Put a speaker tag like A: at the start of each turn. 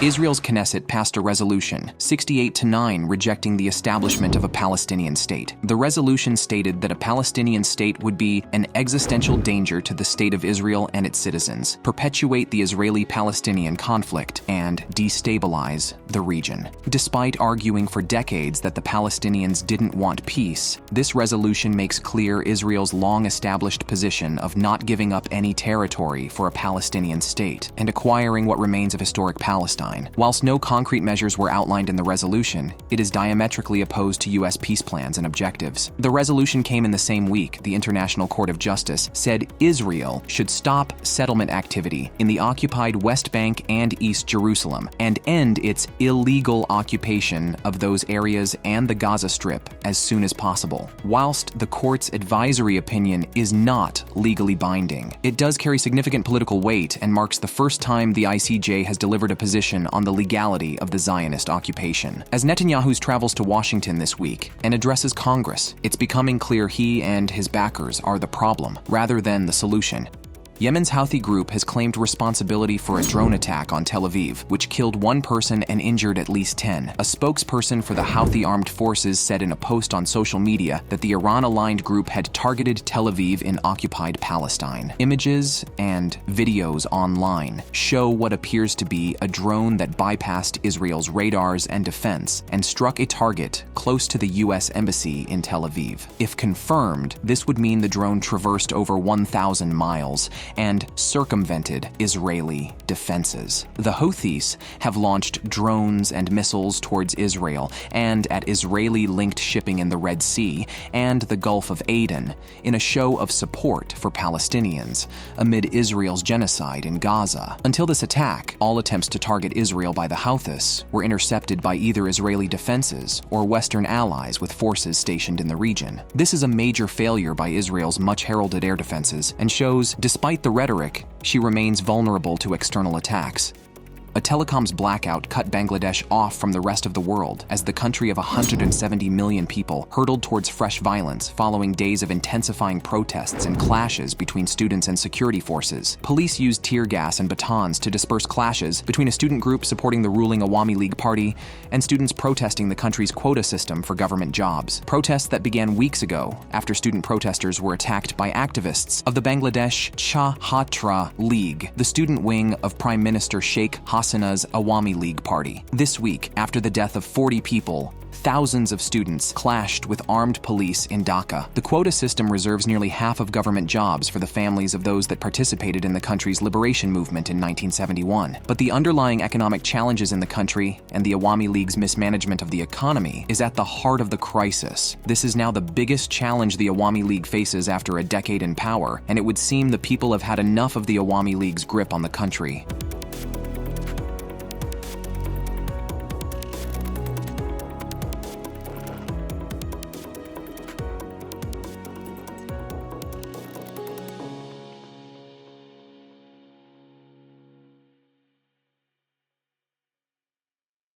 A: Israel's Knesset passed a resolution, 68-9, rejecting the establishment of a Palestinian state. The resolution stated that a Palestinian state would be an existential danger to the state of Israel and its citizens, perpetuate the Israeli-Palestinian conflict, and destabilize the region. Despite arguing for decades that the Palestinians didn't want peace, this resolution makes clear Israel's long-established position of not giving up any territory for a Palestinian state and acquiring what remains of historic Palestine. Whilst no concrete measures were outlined in the resolution, it is diametrically opposed to U.S. peace plans and objectives. The resolution came in the same week the International Court of Justice said Israel should stop settlement activity in the occupied West Bank and East Jerusalem and end its illegal occupation of those areas and the Gaza Strip as soon as possible. Whilst the court's advisory opinion is not legally binding, it does carry significant political weight and marks the first time the ICJ has delivered a position on the legality of the Zionist occupation. As Netanyahu travels to Washington this week and addresses Congress, it's becoming clear he and his backers are the problem rather than the solution. Yemen's Houthi group has claimed responsibility for a drone attack on Tel Aviv, which killed one person and injured at least 10. A spokesperson for the Houthi armed forces said in a post on social media that the Iran-aligned group had targeted Tel Aviv in occupied Palestine. Images and videos online show what appears to be a drone that bypassed Israel's radars and defense and struck a target close to the U.S. embassy in Tel Aviv. If confirmed, this would mean the drone traversed over 1,000 miles and circumvented Israeli defenses. The Houthis have launched drones and missiles towards Israel and at Israeli-linked shipping in the Red Sea and the Gulf of Aden in a show of support for Palestinians amid Israel's genocide in Gaza. Until this attack, all attempts to target Israel by the Houthis were intercepted by either Israeli defenses or Western allies with forces stationed in the region. This is a major failure by Israel's much-heralded air defenses and shows, despite the rhetoric, she remains vulnerable to external attacks. A telecoms blackout cut Bangladesh off from the rest of the world as the country of 170 million people hurtled towards fresh violence following days of intensifying protests and clashes between students and security forces. Police used tear gas and batons to disperse clashes between a student group supporting the ruling Awami League Party and students protesting the country's quota system for government jobs. Protests that began weeks ago after student protesters were attacked by activists of the Bangladesh Chhatra League, the student wing of Prime Minister Sheikh Hasina's Awami League Party. This week, after the death of 40 people, thousands of students clashed with armed police in Dhaka. The quota system reserves nearly half of government jobs for the families of those that participated in the country's liberation movement in 1971. But the underlying economic challenges in the country and the Awami League's mismanagement of the economy is at the heart of the crisis. This is now the biggest challenge the Awami League faces after a decade in power, and it would seem the people have had enough of the Awami League's grip on the country.